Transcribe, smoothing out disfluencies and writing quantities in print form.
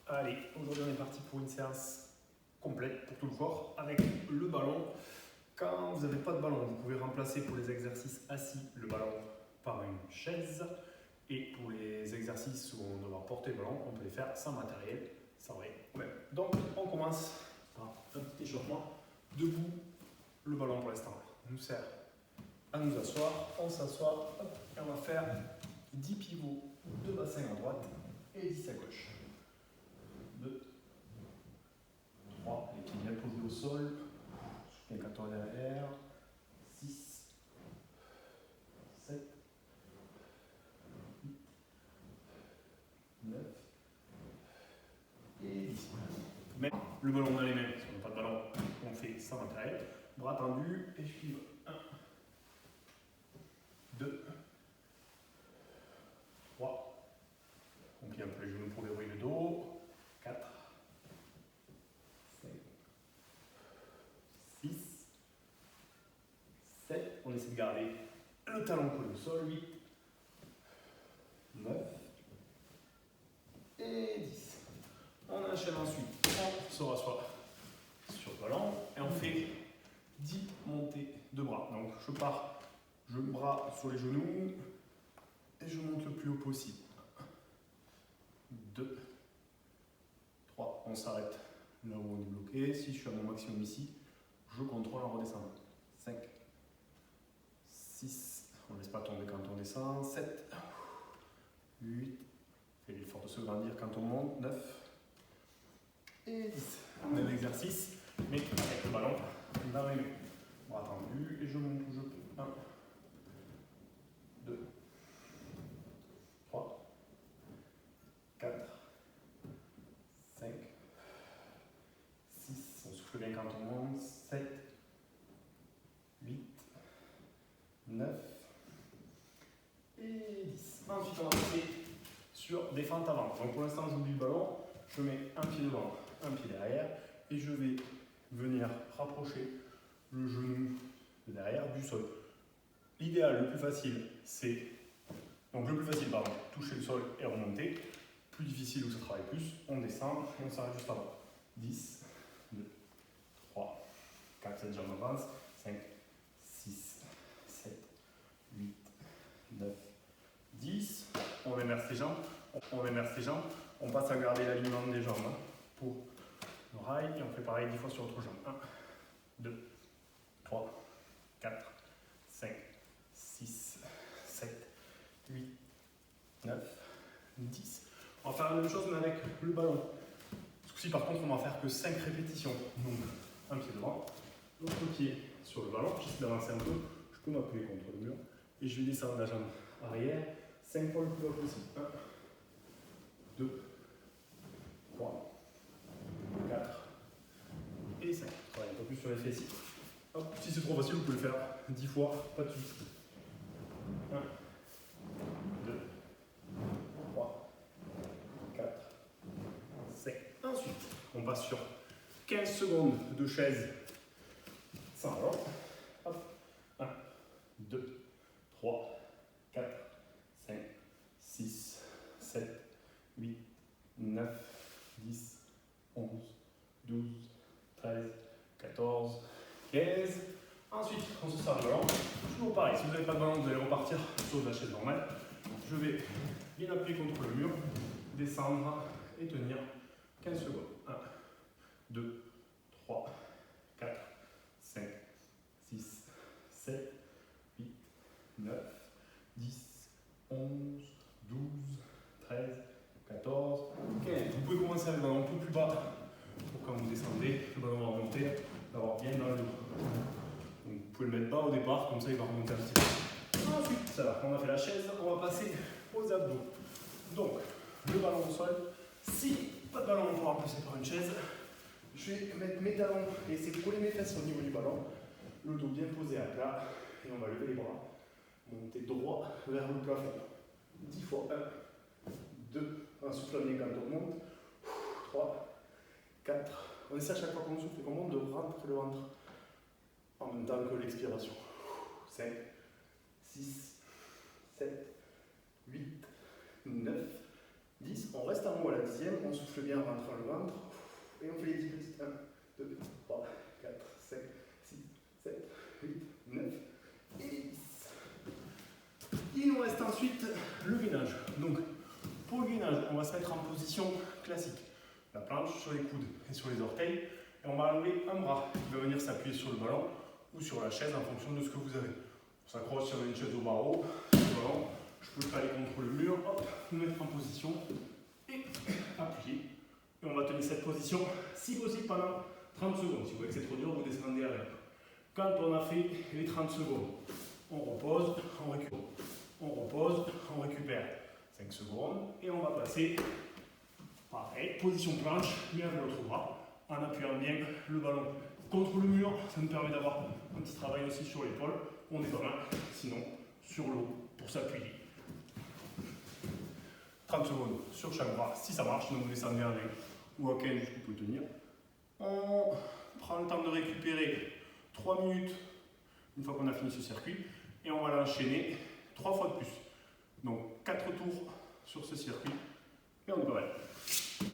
Allez, aujourd'hui on est parti pour une séance complète pour tout le corps avec le ballon. Quand vous n'avez pas de ballon, vous pouvez remplacer pour les exercices assis le ballon par une chaise. Et pour les exercices où on doit porter le ballon, on peut les faire sans matériel, sans rien. Ouais. Donc on commence par un petit échauffement. Debout, le ballon pour l'instant nous sert à nous asseoir. On s'assoit et on va faire 10 pivots de bassin à droite et 10 à gauche. 2, 3, les pieds bien posés au sol, soufflez quand on est derrière, 6, 7, 8, 9 et 10. Mais le ballon dans les mains, si on n'a pas de ballon, on fait sans matériel. Bras tendus et je pivote. 1, 2, 3, on plie un peu les genoux pour dérouiller le dos, 4, 5, 6, 7, on essaie de garder le talon collé au sol, 8, 9 et 10. On enchaîne ensuite, on se rassoit sur le ballon et on fait 10 montées de bras. Donc je pars, je me bras sur les genoux et je monte le plus haut possible. 2, 3, on s'arrête là où on est bloqué. Si je suis à mon maximum ici, je contrôle en redescendant. 5, 6, on ne laisse pas tomber quand on descend. 7, 8, fait l'effort de se grandir quand on monte. 9 et 10. Même exercice, mais avec le ballon dans les mains. Bras tendus et je monte où je peux. 1, 2, 3, 4, 5, 6, on souffle bien quand on monte. 7, 8, 9 et 10. Ensuite, on va passer sur des fentes avant. Donc pour l'instant, j'oublie le ballon. Je mets un pied devant, un pied derrière et je vais venir rapprocher le genou de derrière du sol. L'idéal, le plus facile, c'est toucher le sol et remonter. Plus difficile où ça travaille plus, on descend et on s'arrête juste avant. 10, 2, 3, 4, 7 jambes avancent, 5, 6, 7, 8, 9, 10. On inverse les jambes, on passe à garder l'alignement des jambes pour le rail et on fait pareil 10 fois sur l'autre jambe. 1, 2, 3, 4, 5, 6, 7, 8, 9, 10. On va faire la même chose mais avec le ballon. Ce coup-ci par contre on va faire que 5 répétitions. Donc un pied devant, l'autre pied sur le ballon, j'essaie d'avancer un peu, je peux m'appuyer contre le mur et je vais descendre la jambe arrière 5 fois le plus bas possible. 1, 2, 3, 4 et 5. Travaille un peu plus sur les fessiers. Hop, si c'est trop facile, vous pouvez le faire 10 fois, pas de soucis. 1, 2, 3, 4, 5. Ensuite, on passe sur 15 secondes de chaise sans ballon. Hop. 1, 2, 3, 4, 5, 6, 7, 8, 9, 10, 11, 12, 13, 14, 15. Ensuite, on se sert le ballon. Toujours pareil, si vous n'avez pas de ballon, vous allez repartir sur de la chaise normale. Je vais bien appuyer contre le mur, descendre et tenir 15 secondes. 1, 2, 3, 4, 5, 6, 7, 8, 9, 10, 11, 12, 13, 14, 15. Vous pouvez commencer avec le ballon un peu plus bas pour quand vous descendez, le ballon va remonter, d'avoir bien dans le dos. Donc vous pouvez le mettre bas au départ, comme ça il va remonter un petit peu. Ensuite, ça va, on a fait la chaise, on va passer aux abdos. Donc, le ballon au sol. Si pas de ballon, on pourra remplacer par une chaise. Je vais mettre mes talons et essayer de coller mes fesses au niveau du ballon. Le dos bien posé à plat et on va lever les bras. Monter droit vers le plafond. 10 fois. 1, 2, on souffle bien quand on monte. 3, 4. On essaie à chaque fois qu'on souffle et qu'on monte de rentrer le ventre en même temps que l'expiration. 5, 6, 7, 8, 9, 10. On reste en haut à la 10e, on souffle bien en rentrant le ventre. Et on fait les 10 petites. 1, 2, 3, 4, 5, 6, 7, 8, 9 et 10. Il nous reste ensuite le gainage. Donc, pour le gainage, on va se mettre en position classique. La planche sur les coudes et sur les orteils. Et on va enlever un bras qui va venir s'appuyer sur le ballon ou sur la chaise en fonction de ce que vous avez. On s'accroche sur une chaise au barreau, le ballon. Je peux le caler contre le mur, hop, me mettre en position et appuyer. Et on va tenir cette position, si possible, pendant 30 secondes. Si vous voyez que c'est trop dur, vous descendez à l'air. Quand on a fait les 30 secondes, on repose, on récupère. On repose, on récupère 5 secondes et on va passer, pareil, position planche, mais avec l'autre bras, en appuyant bien le ballon contre le mur. Ça nous permet d'avoir un petit travail aussi sur l'épaule. On est dans l'un, sinon sur l'eau pour s'appuyer. 30 secondes sur chaque bras, si ça marche, sinon vous descendez à 20 ou à 15 jusqu'où vous pouvez tenir. On prend le temps de récupérer 3 minutes une fois qu'on a fini ce circuit et on va l'enchaîner 3 fois de plus. Donc 4 tours sur ce circuit et on est pas mal.